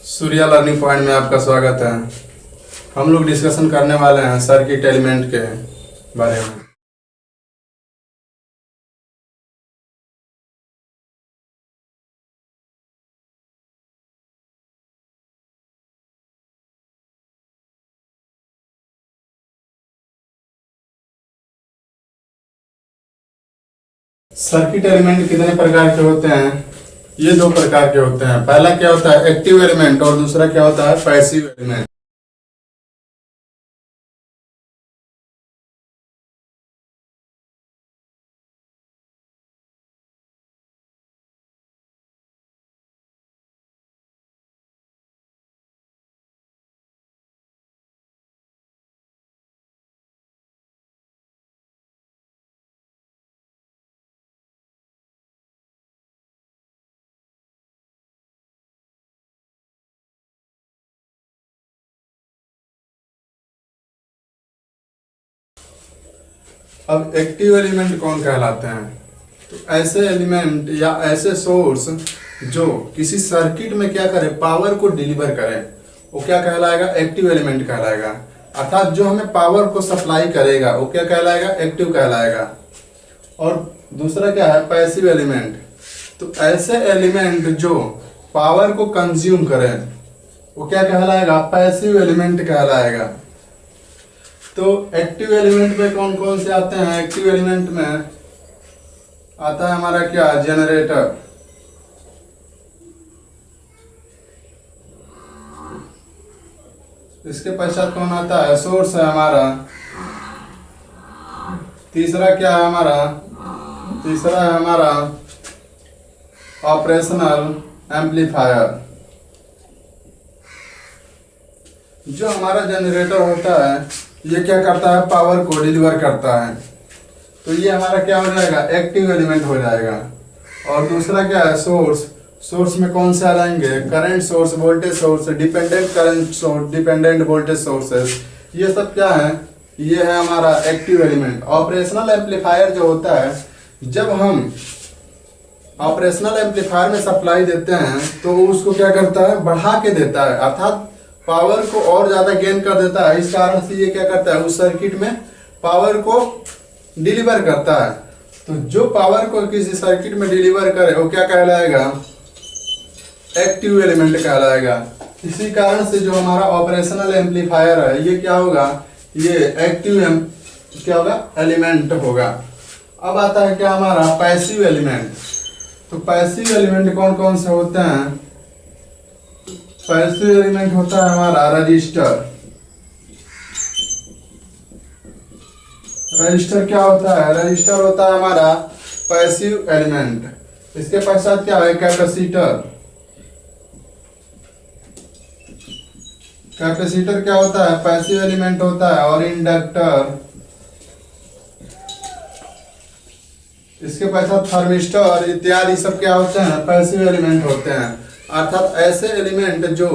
Surya learning point में आपका स्वागत है। हम लोग डिस्कशन करने वाले हैं सर्किट एलिमेंट के बारे में। सर्किट एलिमेंट कितने प्रकार के होते हैं? ये दो प्रकार के होते हैं। पहला क्या होता है एक्टिव एलिमेंट और दूसरा क्या होता है पैसिव एलिमेंट। अब एक्टिव एलिमेंट कौन कहलाते हैं? तो ऐसे एलिमेंट या ऐसे सोर्स जो किसी सर्किट में क्या करे, पावर को डिलीवर करे, वो क्या कहलाएगा? एक्टिव एलिमेंट कहलाएगा। अर्थात जो हमें पावर को सप्लाई करेगा वो क्या कहलाएगा? एक्टिव कहलाएगा। और दूसरा क्या है? Passive element. तो ऐसे एलिमेंट जो पावर को कंज्यूम करें वो क्या कहलाएगा? पैसिव एलिमेंट कहलाएगा। तो एक्टिव एलिमेंट में कौन कौन से आते हैं? एक्टिव एलिमेंट में आता है हमारा क्या? जनरेटर। इसके पश्चात कौन आता है? सोर्स है हमारा। तीसरा क्या है हमारा? तीसरा है हमारा ऑपरेशनल एम्पलीफायर। जो हमारा जनरेटर होता है ये क्या करता है? पावर को डिलीवर करता है। तो ये हमारा क्या हो जाएगा? एक्टिव एलिमेंट हो जाएगा। और दूसरा क्या है? सोर्स। सोर्स में कौन से आ जाएंगे? Current source, voltage source, dependent current source, dependent voltage sources. ये सब क्या है? ये है हमारा एक्टिव एलिमेंट। ऑपरेशनल एम्पलीफायर जो होता है, जब हम ऑपरेशनल एम्पलीफायर में सप्लाई देते हैं तो उसको क्या करता है? बढ़ा के देता है, अर्थात पावर को और ज्यादा गेन कर देता है। इस कारण से ये क्या करता है? उस सर्किट में पावर को डिलीवर करता है। तो जो पावर को किसी सर्किट में डिलीवर करे वो क्या कहलाएगा? एक्टिव एलिमेंट कहलाएगा। इसी कारण से जो हमारा ऑपरेशनल एम्पलीफायर है ये क्या होगा? ये एक्टिव क्या होगा? एलिमेंट होगा। अब आता है क्या हमारा? Passive element. तो पैसिव एलिमेंट कौन कौन से होते हैं? पैसिव एलिमेंट होता है हमारा रजिस्टर। रजिस्टर क्या होता है? रजिस्टर होता है हमारा पैसिव एलिमेंट। इसके पश्चात क्या है? कैपेसिटर। कैपेसिटर क्या होता है? पैसिव एलिमेंट होता है। और इंडक्टर। इसके पश्चात थर्मिस्टर इत्यादि सब क्या होते हैं? पैसिव एलिमेंट होते हैं। अर्थात ऐसे एलिमेंट जो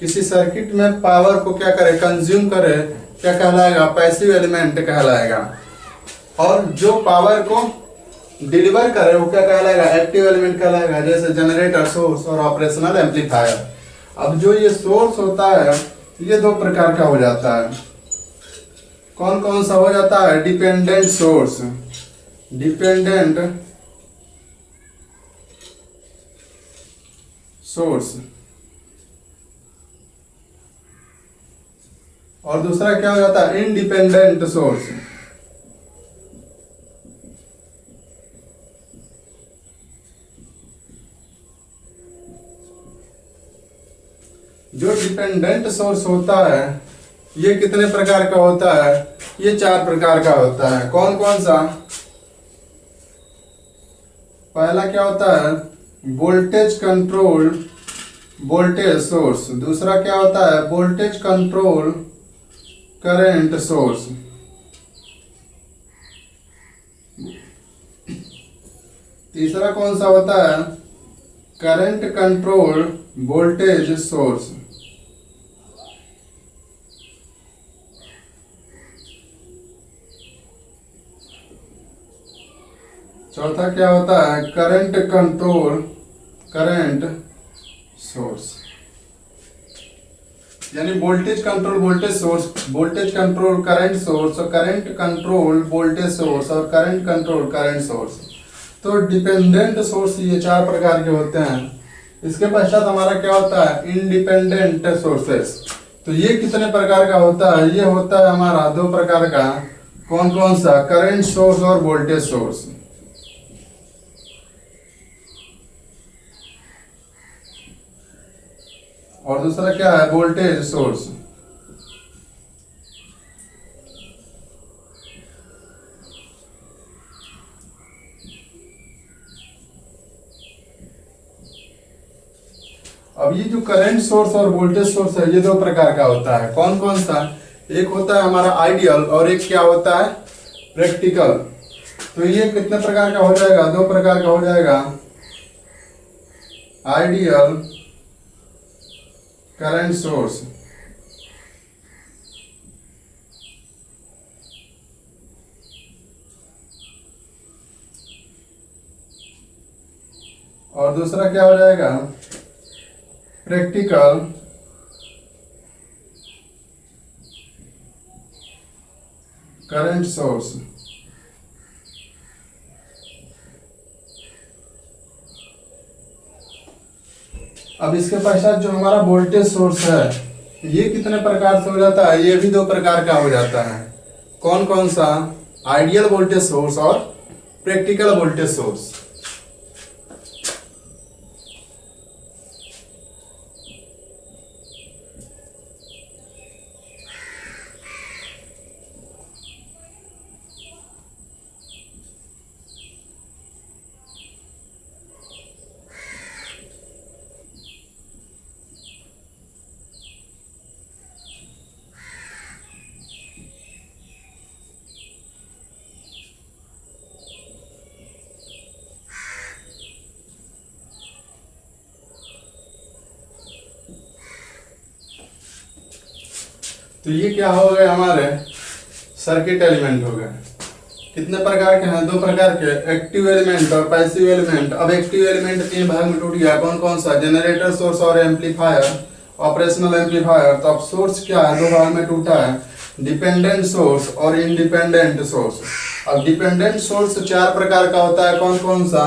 किसी सर्किट में पावर को क्या करे? कंज्यूम करे, क्या कहलाएगा? पैसिव एलिमेंट कहलाएगा। और जो पावर को डिलीवर करे वो क्या कहलाएगा? एक्टिव एलिमेंट कहलाएगा। जैसे जनरेटर, सोर्स और ऑपरेशनल एम्पलीफायर। अब जो ये सोर्स होता है ये दो प्रकार का हो जाता है। कौन कौन सा हो जाता है? Dependent source. Dependent source. और दूसरा क्या हो जाता है? Independent source. जो डिपेंडेंट सोर्स होता है ये कितने प्रकार का होता है? ये 4 प्रकार का होता है। कौन कौन सा? पहला क्या होता है? Voltage control voltage source. दूसरा क्या होता है? Voltage control current source. तीसरा कौन सा होता है? Current control voltage source. चौथा क्या होता है? Current control current source. यानी voltage control voltage source, voltage control current source, और करंट कंट्रोल वोल्टेज सोर्स, और करंट कंट्रोल करंट सोर्स। तो डिपेंडेंट सोर्स ये चार प्रकार के होते हैं। इसके पश्चात हमारा क्या होता है, इंडिपेंडेंट सोर्सेस। तो ये कितने प्रकार का होता है, ये होता है हमारा दो प्रकार का। कौन कौन सा, करंट सोर्स और वोल्टेज सोर्स। और दूसरा क्या है, वोल्टेज सोर्स। अब ये जो करंट सोर्स और वोल्टेज सोर्स है, ये दो प्रकार का होता है। कौन कौन सा, एक होता है हमारा आइडियल और एक क्या होता है, प्रैक्टिकल। तो ये कितने प्रकार का हो जाएगा, दो प्रकार का हो जाएगा, आइडियल करंट सोर्स और दूसरा क्या हो जाएगा, प्रैक्टिकल करंट सोर्स। अब इसके पश्चात जो हमारा वोल्टेज सोर्स है, ये कितने प्रकार से हो जाता है, ये भी दो प्रकार का हो जाता है। कौन कौन सा, आइडियल वोल्टेज सोर्स और प्रैक्टिकल वोल्टेज सोर्स। तो ये क्या हो गए हमारे सर्किट एलिमेंट हो गए। कितने प्रकार के हैं, दो प्रकार के, एक्टिव एलिमेंट और पैसिव एलिमेंट। अब एक्टिव एलिमेंट तीन भाग में टूट गया। कौन कौन सा, जनरेटर, सोर्स और एम्पलीफायर, ऑपरेशनल एम्पलीफायर। तो अब सोर्स क्या है, दो भाग में टूटा है, डिपेंडेंट सोर्स और इंडिपेंडेंट सोर्स। अब डिपेंडेंट सोर्स चार प्रकार का होता है। कौन कौन सा,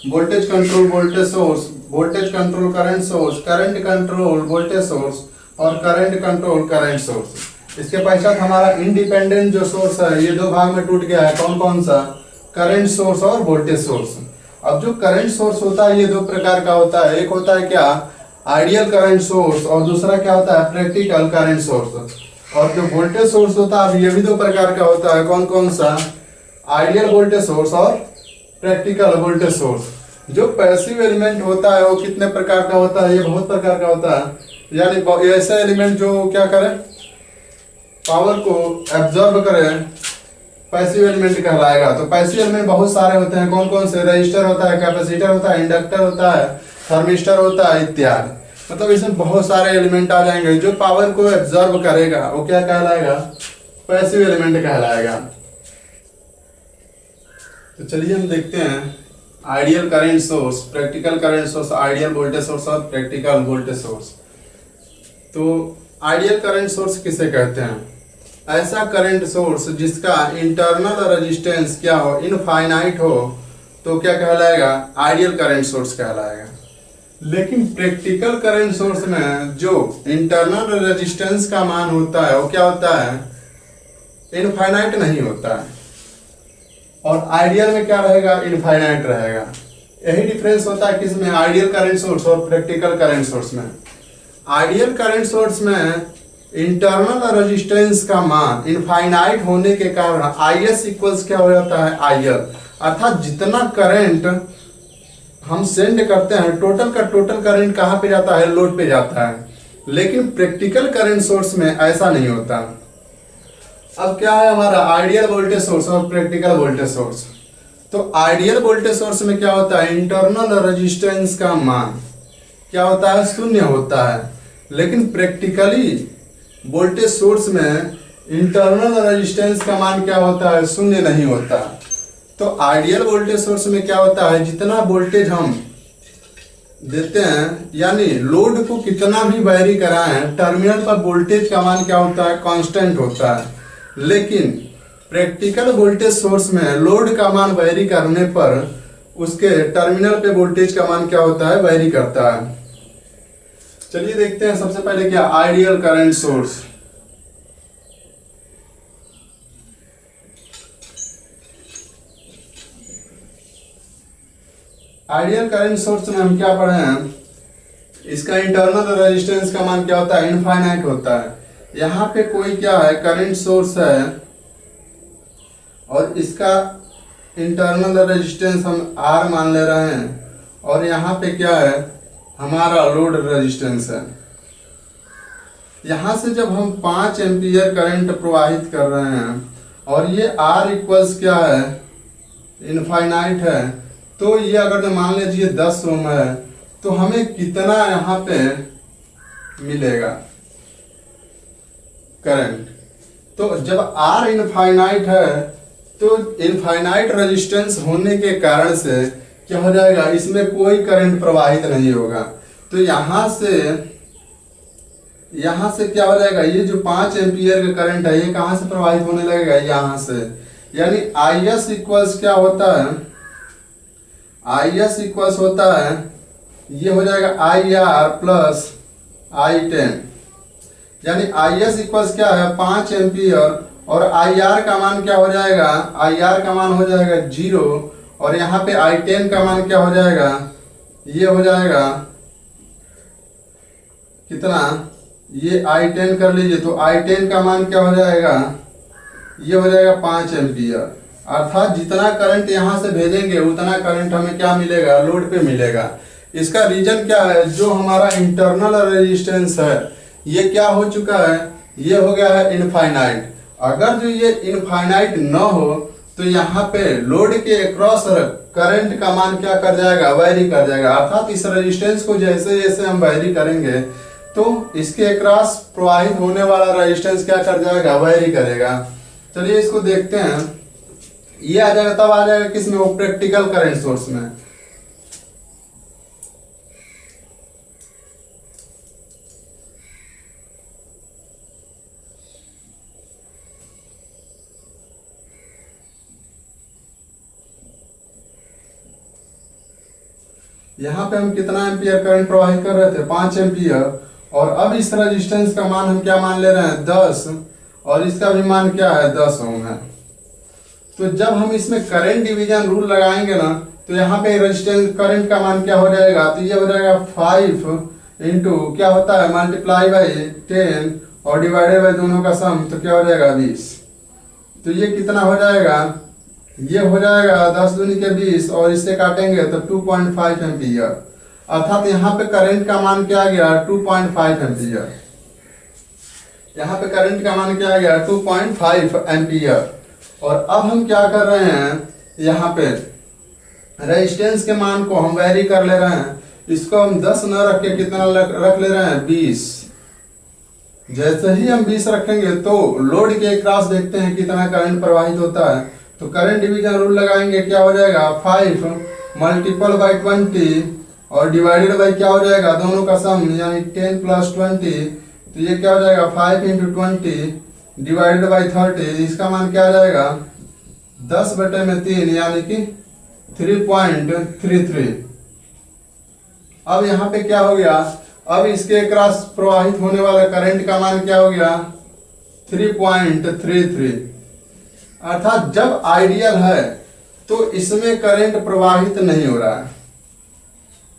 voltage control voltage source, voltage control current source, current control voltage source और करंट कंट्रोल करंट सोर्स। इसके पश्चात हमारा इंडिपेंडेंट जो सोर्स है, ये दो भाग में टूट गया है। कौन कौन सा, करंट सोर्स और वोल्टेज सोर्स। अब जो करंट सोर्स होता है, ये दो प्रकार का होता है। एक होता है क्या, आइडियल करंट सोर्स, और दूसरा क्या होता है, प्रैक्टिकल करंट सोर्स। और जो वोल्टेज सोर्स होता है, ये भी दो प्रकार का होता है। कौन कौन सा, आइडियल वोल्टेज सोर्स और प्रैक्टिकल वोल्टेज सोर्स। जो पैसिव एलिमेंट होता है, वो कितने प्रकार का होता है, ये बहुत प्रकार का होता है। यानी ऐसा एलिमेंट जो क्या करे, पावर को एब्जॉर्ब करे, पैसिव एलिमेंट कहलाएगा। तो पैसिव एलिमेंट बहुत सारे होते हैं। कौन कौन से, रजिस्टर होता है, कैपेसिटर होता है, इंडक्टर होता है, थर्मिस्टर होता है, इत्यादि। मतलब इसमें बहुत सारे एलिमेंट आ जाएंगे। जो पावर को एब्जॉर्ब करेगा वो क्या कहलाएगा, पैसिव एलिमेंट कहलाएगा। तो चलिए हम देखते हैं ideal current source, practical current source, ideal voltage source और प्रैक्टिकल वोल्टेज सोर्स। तो आइडियल करंट सोर्स किसे कहते हैं, ऐसा करंट सोर्स जिसका इंटरनल रेजिस्टेंस क्या हो, इनफाइनाइट हो, तो क्या कहलाएगा, आइडियल करंट सोर्स कहलाएगा। लेकिन प्रैक्टिकल करंट सोर्स में जो इंटरनल रेजिस्टेंस का मान होता है, वो क्या होता है, इनफाइनाइट नहीं होता है। और आइडियल में क्या रहेगा, इनफाइनाइट रहेगा। यही डिफरेंस होता है किसमें, आइडियल करंट सोर्स और प्रैक्टिकल करंट सोर्स में। आइडियल करंट सोर्स में इंटरनल रेजिस्टेंस का मान इनफाइनाइट होने के कारण Is इक्वल्स क्या हो जाता है, IL। अर्थात जितना करंट हम सेंड करते हैं, टोटल का टोटल करंट कहाँ पे जाता है, लोड पे जाता है। लेकिन प्रैक्टिकल करंट सोर्स में ऐसा नहीं होता। अब क्या है हमारा आइडियल वोल्टेज सोर्स और प्रैक्टिकल वोल्टेज सोर्स। तो आइडियल वोल्टेज सोर्स में क्या होता है, इंटरनल रेजिस्टेंस का मान क्या होता है, शून्य होता है। लेकिन प्रैक्टिकली वोल्टेज सोर्स में इंटरनल रेजिस्टेंस का मान क्या होता है, शून्य नहीं होता। तो आइडियल वोल्टेज सोर्स में क्या होता है, जितना वोल्टेज हम देते हैं, यानी लोड को कितना भी वैरी कराएं, टर्मिनल पर वोल्टेज का मान क्या होता है, कांस्टेंट होता है। लेकिन प्रैक्टिकल वोल्टेज सोर्स में लोड का मान वैरी करने पर उसके टर्मिनल पे वोल्टेज का मान क्या होता है, वैरी करता है। चलिए देखते हैं सबसे पहले क्या ideal current source. Ideal current source में हम क्या पढ़े हैं, इसका इंटरनल रेजिस्टेंस का मान क्या होता है, इनफाइनाइट होता है। यहाँ पे कोई क्या है, करंट सोर्स है और इसका इंटरनल रेजिस्टेंस हम R मान ले रहे हैं, और यहाँ पे क्या है, हमारा लोड रेजिस्टेंस है। यहाँ से जब हम 5 एम्पियर करंट प्रवाहित कर रहे हैं और ये R इक्वल्स क्या है, इनफाइनाइट है, तो ये अगर जो मान लीजिए 10 ओम है तो हमें कितना यहाँ पे मिलेगा करंट। तो जब R इनफाइनाइट है तो इनफाइनाइट रेजिस्टेंस होने के कारण से क्या हो जाएगा, इसमें कोई करंट प्रवाहित नहीं होगा। तो यहाँ से क्या हो जाएगा, ये जो 5 एम्पियर का करंट है ये कहाँ से प्रवाहित होने लगेगा, यहाँ से। यानी IS इक्वल्स क्या होता है, IS इक्वल्स होता है, ये हो जाएगा IR प्लस I10। यानी IS इक्वल्स क्या है, 5 एम्पियर, और IR का मान क्या हो जाएगा, IR का मान हो जाएगा 0, और यहाँ पे I10 का मान क्या हो जाएगा, ये हो जाएगा कितना, ये I10 कर लीजिए, तो I10 का मान क्या हो जाएगा, ये हो जाएगा 5 एम्पियर। अर्थात जितना करंट यहाँ से भेजेंगे उतना करंट हमें क्या मिलेगा, लोड पे मिलेगा। इसका रीजन क्या है, जो हमारा इंटरनल रेजिस्टेंस है ये क्या हो चुका है, ये हो गया है इनफाइनाइट। अगर जो ये इनफाइनाइट न हो तो यहाँ पे लोड के अक्रॉस करंट का मान क्या कर जाएगा, वैरी कर जाएगा। अर्थात इस रेजिस्टेंस को जैसे जैसे हम वैरी करेंगे तो इसके अक्रॉस प्रवाहित होने वाला रेजिस्टेंस क्या कर जाएगा, वैरी करेगा। चलिए इसको देखते हैं, ये आ जाएगा, तब आ जाएगा किसमें, वो प्रैक्टिकल करंट सोर्स में। यहाँ पे हम कितना एम्पियर करंट प्रवाहित कर रहे थे, 5 एम्पियर, और अब इस रेजिस्टेंस का मान हम क्या मान ले रहे हैं, 10, और इसका भी मान क्या है, 10 ओम है। तो जब हम इसमें करंट डिवीजन रूल लगाएंगे ना, तो यहाँ पे रेजिस्टेंस करंट का मान क्या हो जाएगा, तो ये हो जाएगा 5 इंटू क्या होता है, मल्टीप्लाई बाई 10 और डिवाइडेड बाई दोनों का सम, तो क्या हो जाएगा 20। तो ये कितना हो जाएगा, ये हो जाएगा 10 दूनी के 20, और इससे काटेंगे तो 2.5 एम्पियर। अर्थात यहाँ पे करंट का मान क्या आ गया, 2.5 एम्पियर। यहाँ पे करंट का मान क्या आ गया, 2.5 एम्पियर। और अब हम क्या कर रहे हैं, यहाँ पे रेजिस्टेंस के मान को हम वैरी कर ले रहे हैं। इसको हम 10 न रख के कितना रख ले रहे हैं, 20। जैसे ही हम 20 रखेंगे तो लोड के क्रॉस देखते हैं कितना करंट प्रवाहित होता है। तो करंट डिवीजन रूल लगाएंगे, क्या हो जाएगा, 5 मल्टीपल बाई 20 और डिवाइडेड बाई क्या हो जाएगा, दोनों का सम, यानी 10 प्लस 20। तो ये क्या हो जाएगा, 5 इंटू 20 डिवाइडेड बाई 30। इसका मान क्या आ जाएगा, 10/3, यानी कि 3.33। अब यहाँ पे क्या हो गया, अब इसके क्रॉस प्रवाहित होने वाला करंट का मान क्या हो गया, 3.33। अर्थात जब आइडियल है तो इसमें करंट प्रवाहित नहीं हो रहा है,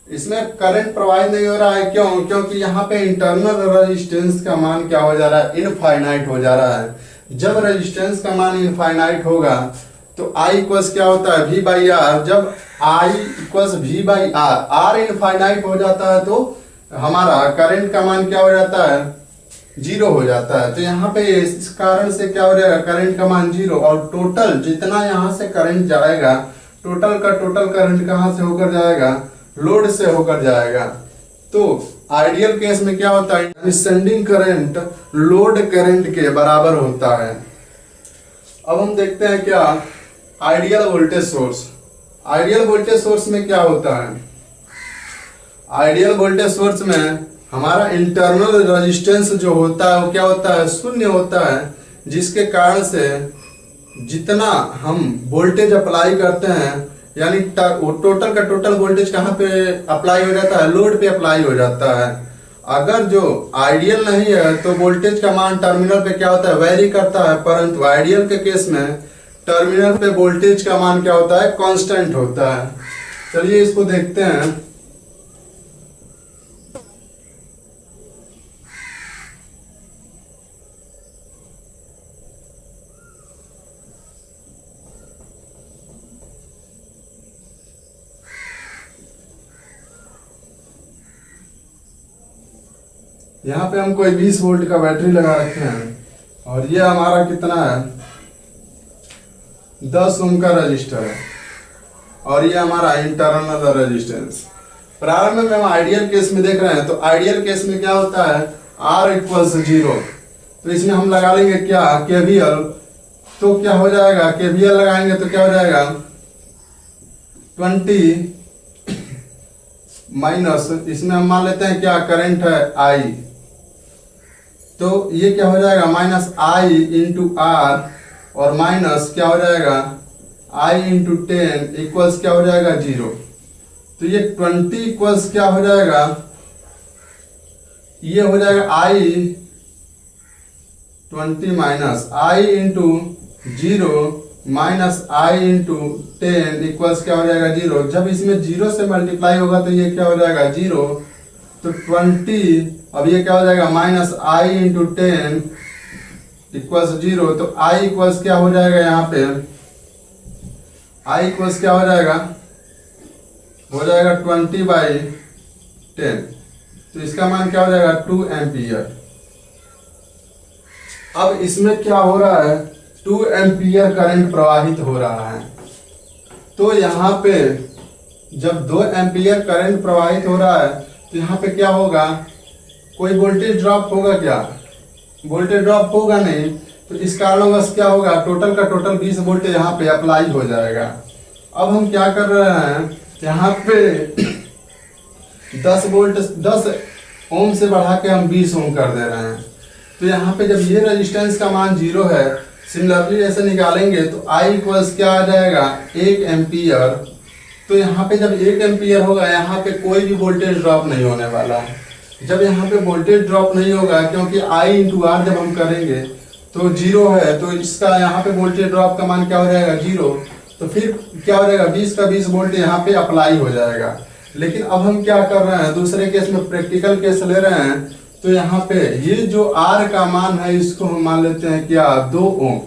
इसमें करंट प्रवाहित नहीं हो रहा है। क्यों, क्योंकि यहाँ पे इंटरनल रेजिस्टेंस का मान क्या हो जा रहा है, इनफाइनाइट हो जा रहा है। जब रेजिस्टेंस का मान इनफाइनाइट होगा तो I इक्वल्स क्या होता है, V बाई आर। जब I equals V by R, R infinite हो जाता है तो हमारा करंट का मान क्या हो जाता है, 0 हो जाता है। तो यहाँ पे इस कारण से क्या हो जाएगा, करंट का मान 0, और टोटल जितना यहाँ से करंट जाएगा, टोटल का टोटल करंट कहाँ से होकर जाएगा, लोड से होकर जाएगा। तो आइडियल केस में क्या होता है, सेंडिंग करंट लोड करंट के बराबर होता है। अब हम देखते हैं क्या ideal voltage source. Ideal voltage source में क्या होता है, आइडियल वोल्टेज सोर्स में हमारा इंटरनल रेजिस्टेंस जो होता है वो क्या होता है, शून्य होता है, जिसके कारण से जितना हम वोल्टेज अप्लाई करते हैं यानी टोटल का टोटल वोल्टेज कहाँ पे अप्लाई हो जाता है, लोड पे अप्लाई हो जाता है। अगर जो आइडियल नहीं है तो वोल्टेज का मान टर्मिनल पे क्या होता है, वेरी करता है, परंतु आइडियल के केस में टर्मिनल पे वोल्टेज का मान क्या होता है, कांस्टेंट होता है। चलिए इसको देखते हैं। यहाँ पे हम कोई 20 वोल्ट का बैटरी लगा रखे हैं और ये हमारा कितना है, 10 ओम का रजिस्टर है और ये हमारा इंटरनल रेजिस्टेंस। प्रारंभ में हम आइडियल केस में देख रहे हैं, तो आइडियल केस में क्या होता है, R इक्वल्स 0। तो इसमें हम लगा लेंगे क्या, KVL। तो क्या हो जाएगा, KVL लगाएंगे तो क्या हो जाएगा, 20 माइनस, इसमें हम मान लेते हैं क्या करंट है I, तो ये क्या हो जाएगा माइनस I इंटू R और माइनस क्या हो जाएगा I इंटू 10 इक्वल्स क्या हो जाएगा 0। तो ये 20 इक्वल्स क्या हो जाएगा, ये हो जाएगा I 20 minus I into 0 minus I into 10 equals क्या हो जाएगा 0। जब इसमें 0 से मल्टीप्लाई होगा तो ये क्या हो जाएगा 0। तो 20, अब ये क्या हो जाएगा माइनस I इंटू 10 इक्वल्स 0। तो I इक्वल्स क्या हो जाएगा, यहाँ पे I इक्वल्स क्या हो जाएगा 20/10। तो इसका मान क्या हो जाएगा 2 एम्पियर। अब इसमें क्या हो रहा है, 2 एम्पियर करंट प्रवाहित हो रहा है। तो यहाँ पे जब 2 एम्पियर करंट प्रवाहित हो रहा है तो यहाँ पे क्या होगा, कोई वोल्टेज ड्रॉप होगा क्या, वोल्टेज ड्रॉप होगा नहीं। तो इस कारणवश क्या होगा, टोटल का टोटल 20 वोल्टेज यहाँ पे अप्लाई हो जाएगा। अब हम क्या कर रहे हैं, यहाँ पे 10 वोल्ट 10 ओम से बढ़ा के हम 20 ओम कर दे रहे हैं। तो यहाँ पे जब ये रेजिस्टेंस का मान 0 है, सिमिलरली ऐसे निकालेंगे तो I इक्वल्स क्या आ जाएगा 1 एम्पियर। तो यहाँ पे जब 1 एम्पियर होगा, यहाँ पे कोई भी वोल्टेज ड्रॉप नहीं होने वाला है। जब यहाँ पे वोल्टेज ड्रॉप नहीं होगा, क्योंकि I इंटू R जब हम करेंगे तो 0 है, तो इसका यहाँ पे वोल्टेज ड्रॉप का मान क्या हो जाएगा 0। तो फिर क्या हो जाएगा 20 का 20 वोल्ट यहाँ पे अप्लाई हो जाएगा। लेकिन अब हम क्या कर रहे हैं, दूसरे केस में प्रैक्टिकल केस ले रहे हैं। तो यहाँ पे ये जो R का मान है इसको हम मान लेते हैं क्या 2 ओम।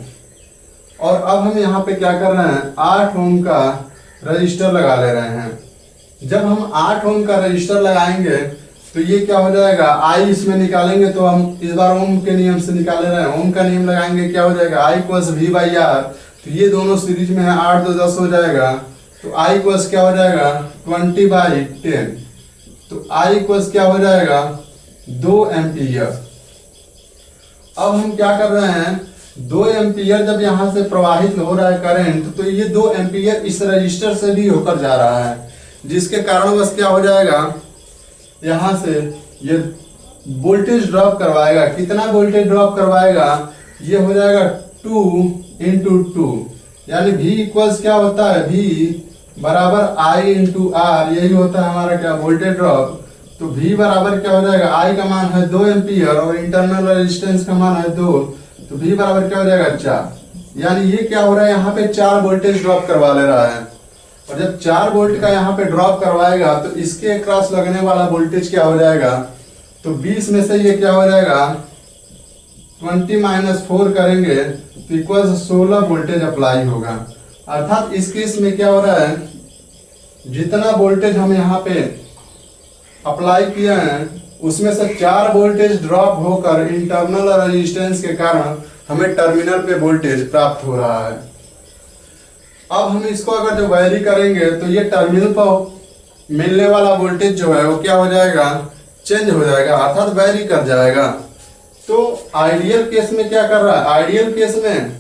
और अब हम यहाँ पे क्या कर रहे हैं, 8 ओम का रजिस्टर लगा ले रहे हैं। जब हम 8 ओम का रजिस्टर लगाएंगे तो ये क्या हो जाएगा, I इसमें निकालेंगे तो हम इस बार ओम के नियम से निकाले रहे हैं। ओम का नियम लगाएंगे क्या हो जाएगा, I इक्वल्स V/R। तो ये दोनों सीरीज में है, 8 2 10 हो जाएगा। तो I इक्वल्स क्या हो जाएगा 20/10। तो I इक्वल्स क्या हो जाएगा 2 एम्पियर। अब हम क्या कर रहे हैं, 2 एम्पियर जब यहाँ से प्रवाहित हो रहा है करंट, तो ये 2 एम्पियर इस रजिस्टर से भी होकर जा रहा है, जिसके कारण बस क्या हो जाएगा, यहाँ से ये वोल्टेज ड्रॉप करवाएगा। कितना वोल्टेज ड्रॉप करवाएगा, ये हो जाएगा 2 इंटू 2, यानी V इक्वल्स क्या होता है, V बराबर I इंटू R, यही होता है हमारा क्या वोल्टेज ड्रॉप। तो V बराबर क्या हो जाएगा, I का मान है 2 एम्पियर और इंटरनल रेजिस्टेंस का मान है 2, तो V बराबर क्या हो जाएगा 4। यानी ये क्या हो रहा है, यहाँ पे 4 वोल्टेज ड्रॉप करवा ले रहा है। और जब 4 वोल्ट का यहाँ पे ड्रॉप करवाएगा तो इसके क्रॉस लगने वाला वोल्टेज क्या हो जाएगा, तो 20 में से ये क्या हो जाएगा 20 - 4 करेंगे तो इक्वल 16 वोल्टेज अप्लाई होगा। अर्थात इस केस में क्या हो रहा है, जितना वोल्टेज हम यहाँ पे अप्लाई किया है उसमें से 4 वोल्टेज ड्रॉप होकर इंटरनल रेजिस्टेंस के कारण हमें टर्मिनल पे वोल्टेज प्राप्त हो रहा है। अब हम इसको अगर जो वैरी करेंगे तो ये टर्मिनल पर मिलने वाला वोल्टेज जो है वो क्या हो जाएगा, चेंज हो जाएगा, अर्थात वैरी कर जाएगा। तो आइडियल केस में क्या कर रहा है, आइडियल केस में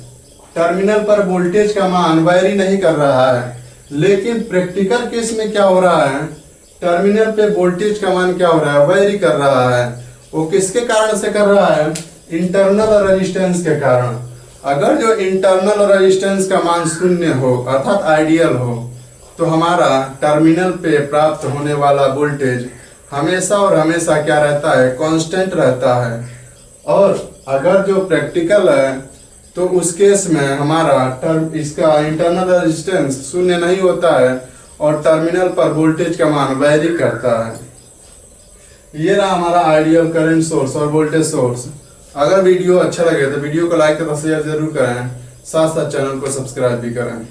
टर्मिनल पर वोल्टेज का मान वैरी नहीं कर रहा है। लेकिन प्रैक्टिकल केस में क्या हो रहा है, टर्मिनल पे वोल्टेज का मान क्या हो रहा है, वेरी कर रहा है। वो किसके कारण से कर रहा है, इंटरनल रेजिस्टेंस के कारण। अगर जो इंटरनल रेजिस्टेंस का मान शून्य हो अर्थात आइडियल हो, तो हमारा टर्मिनल पे प्राप्त होने वाला वोल्टेज हमेशा और हमेशा क्या रहता है, कांस्टेंट रहता है। और अगर जो प्रैक्टिकल है तो उस केस में हमारा इसका इंटरनल रेजिस्टेंस शून्य नहीं होता है और टर्मिनल पर वोल्टेज का मान वेरी करता है। ये रहा हमारा आइडियल करंट सोर्स और वोल्टेज सोर्स। अगर वीडियो अच्छा लगे तो वीडियो को लाइक तथा शेयर जरूर करें, साथ साथ चैनल को सब्सक्राइब भी करें।